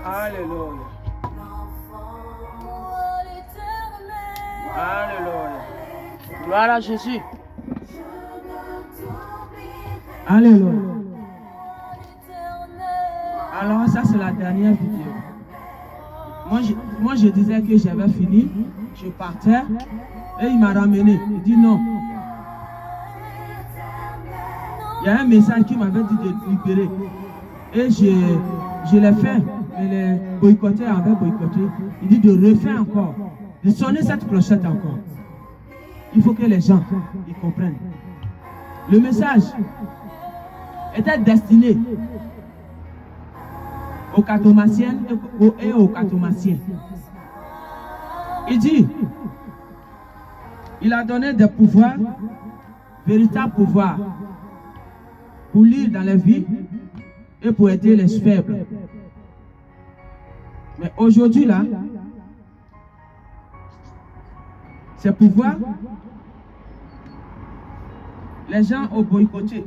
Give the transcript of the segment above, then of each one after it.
Alléluia. Alléluia. Gloire à Jésus. Alléluia. Alors ça c'est la dernière vidéo. Moi je disais que j'avais fini. Je partais et il m'a ramené. Il dit non. Il y a un message qui m'avait dit de libérer. Et je l'ai fait. Et les boycotteurs avaient boycotté. Il dit de refaire encore. De sonner cette clochette encore. Il faut que les gens ils comprennent. Le message était destiné aux cartomanciennes et aux cartomanciens. Il dit, il a donné des pouvoirs, véritables pouvoirs, pour lire dans les vies et pour aider les faibles. Mais aujourd'hui là, ces pouvoirs, les gens ont boycotté.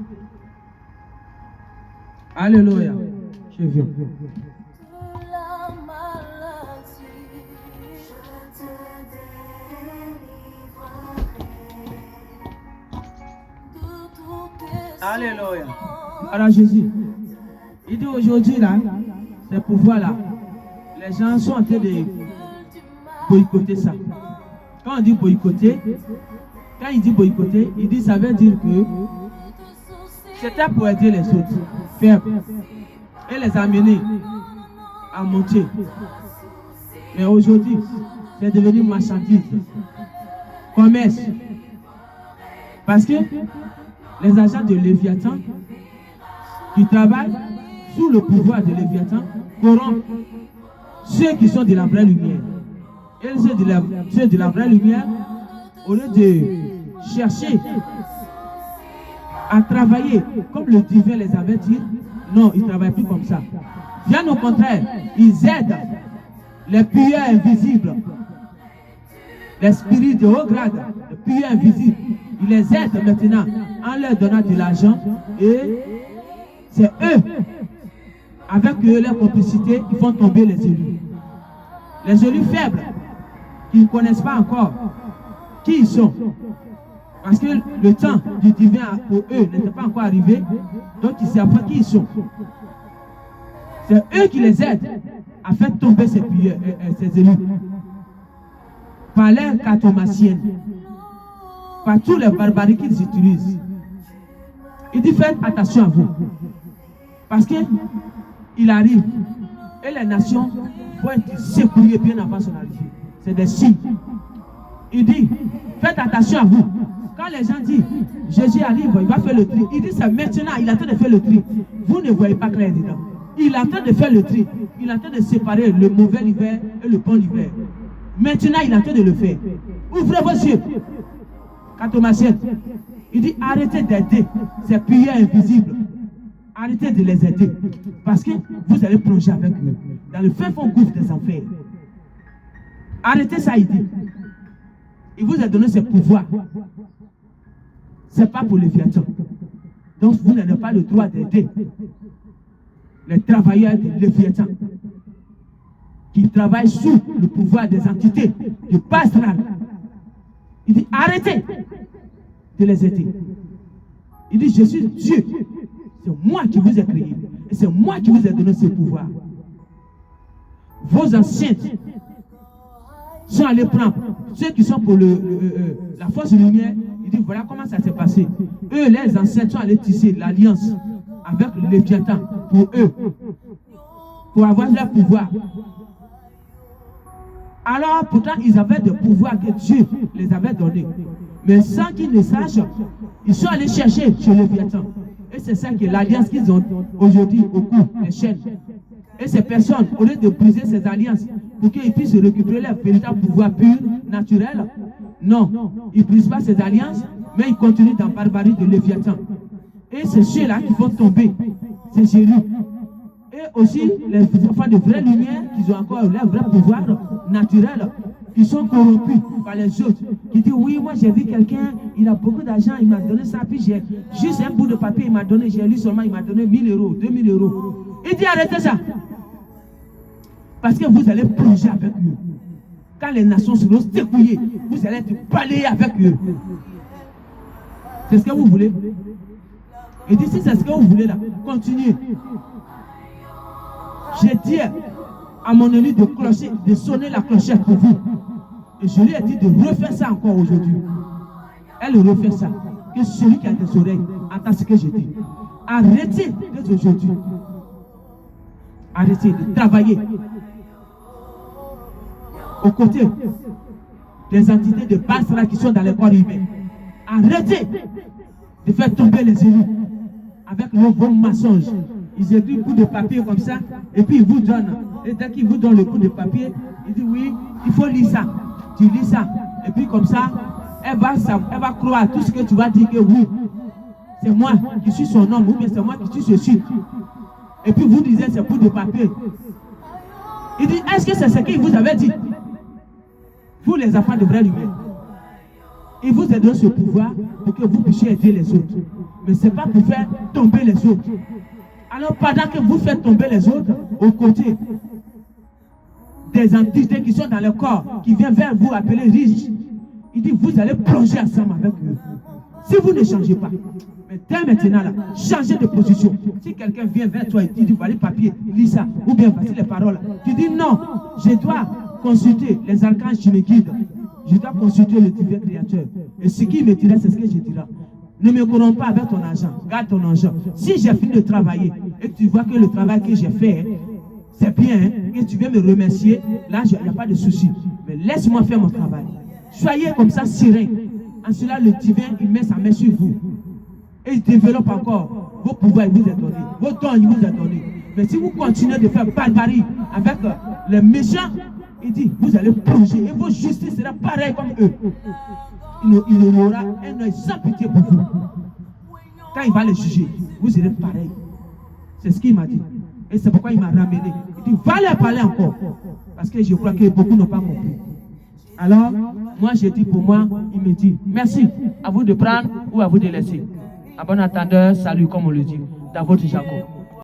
Alléluia. Je viens. Alléluia. Alors Jésus, il dit aujourd'hui là, ces pouvoirs-là, les gens sont en train de boycotter ça. Quand on dit boycotter, quand il dit boycotter, il dit ça veut dire que c'était pour aider les autres faibles et les amener à monter. Mais aujourd'hui, c'est devenu marchandise, commerce. Parce que les agents de Léviathan qui travaillent sous le pouvoir de Léviathan corrompent ceux qui sont de la vraie lumière. Et ceux de la vraie lumière, au lieu de chercher à travailler comme le divin les avait dit, non, ils ne travaillent plus comme ça. Bien au contraire, ils aident les pilleurs invisibles, les spirits de haut grade, les pilleurs invisibles. Ils les aident maintenant en leur donnant de l'argent et c'est eux, avec eux, leur complicité, ils font tomber les élus. Les élus faibles, qui ne connaissent pas encore qui ils sont. Parce que le temps du divin pour eux n'était pas encore arrivé, donc ils ne savent pas qui ils sont. C'est eux qui les aident à faire tomber ces élus. Par leur cartomancienne, par tous les barbaries qu'ils utilisent. Il dit faites attention à vous. Parce qu'il arrive et les nations vont être secouées bien avant son arrivée. C'est des signes. Il dit faites attention à vous. Quand les gens disent Jésus arrive, il va faire le tri. Il dit c'est maintenant, il est en train de faire le tri. Vous ne voyez pas clair dedans. Il est en train de faire le tri. Il est en train de séparer le mauvais hiver et le bon hiver. Maintenant, il est en train de le faire. Ouvrez vos yeux. Cartomancienne. Il dit arrêtez d'aider ces pilleurs invisibles. Arrêtez de les aider. Parce que vous allez plonger avec eux dans le fin fond gouffre des enfers. Arrêtez ça, il dit. Il vous a donné ses pouvoirs. Ce n'est pas pour les Léviathan. Donc vous n'avez pas le droit d'aider les travailleurs de Léviathan qui travaillent sous le pouvoir des entités du pastoral. Il dit arrêtez de les aider. Il dit je suis Dieu. C'est moi qui vous ai créé. Et c'est moi qui vous ai donné ce pouvoir. Vos anciens sont allés prendre ceux qui sont pour la force de lumière. Il dit voilà comment ça s'est passé. Eux, les anciens, sont allés tisser l'alliance avec le Léviathan pour eux, pour avoir leur pouvoir. Alors pourtant ils avaient des pouvoirs que Dieu les avait donnés. Mais sans qu'ils ne sachent, ils sont allés chercher chez le Léviathan. Et c'est ça qui est l'alliance qu'ils ont aujourd'hui au cou, les chaînes. Et ces personnes, au lieu de briser ces alliances pour qu'ils puissent récupérer leur véritable pouvoir pur, naturel, non, ils ne brisent pas ces alliances, mais ils continuent dans la barbarie de Léviathan. Et c'est ceux-là qui vont tomber, c'est Jésus. Et aussi les enfants de vraie lumière, qui ont encore leur vrai pouvoir naturel, qui sont corrompus par les autres, qui disent oui, moi j'ai vu quelqu'un, il a beaucoup d'argent, il m'a donné ça, puis j'ai juste un bout de papier, il m'a donné, j'ai lu seulement, il m'a donné 1000 euros, 2000 euros. Il dit arrêtez ça. Parce que vous allez plonger avec eux. Quand les nations seront secouées, vous allez être balayés avec eux. C'est ce que vous voulez. Et d'ici, c'est ce que vous voulez là. Continuez. J'ai dit à mon élu de sonner la clochette pour vous. Et je lui ai dit de refaire ça encore aujourd'hui. Elle refait ça. Que celui qui a des oreilles entend ce que je dis. Arrêtez dès aujourd'hui. Arrêtez de travailler aux côtés des entités de Basra qui sont dans les corps humains. Arrêtez de faire tomber les élus avec vos mensonges. Ils écrivent un coup de papier comme ça et puis ils vous donnent. Et dès qu'ils vous donnent le coup de papier, ils disent oui, il faut lire ça. Tu lis ça. Et puis comme ça, elle va croire à tout ce que tu vas dire que oui, c'est moi qui suis son homme ou bien c'est moi qui suis ceci. Et puis vous disiez c'est coup de papier. Il dit, est-ce que c'est ce qu'il vous avait dit? Vous les enfants de vrai humain. Il vous a donné ce pouvoir pour que vous puissiez aider les autres. Mais ce n'est pas pour faire tomber les autres. Alors pendant que vous faites tomber les autres, aux côtés des entités qui sont dans le corps, qui viennent vers vous appeler riches, il dit, vous allez plonger ensemble avec eux. Si vous ne changez pas, mais dès maintenant là, changez de position. Si quelqu'un vient vers toi et dit, voilà le papier, lis ça, ou bien voici les paroles, tu dis non, je dois consulter les archanges qui me guident. Je dois consulter le divin créateur. Et ce qui me dira, c'est ce que je dirai. Ne me corromps pas avec ton argent. Garde ton argent. Si j'ai fini de travailler et que tu vois que le travail que j'ai fait, c'est bien, que tu viens me remercier, là, il n'y a pas de souci. Mais laisse-moi faire mon travail. Soyez comme ça, serein. En cela, le divin, il met sa main sur vous. Et il développe encore vos pouvoirs, il vous est donné. Vos dons, il vous est donné. Mais si vous continuez de faire barbarie avec les méchants, il dit, vous allez plonger et votre justice sera pareille comme eux. Il aura un œil sans pitié pour vous. Quand il va les juger, vous serez pareil. C'est ce qu'il m'a dit. Et c'est pourquoi il m'a ramené. Il dit, va leur parler encore. Parce que je crois que beaucoup n'ont pas compris. Alors, moi j'ai dit pour moi, il me dit, merci, à vous de prendre ou à vous de laisser. À bon entendeur, salut comme on le dit, dans votre jargon.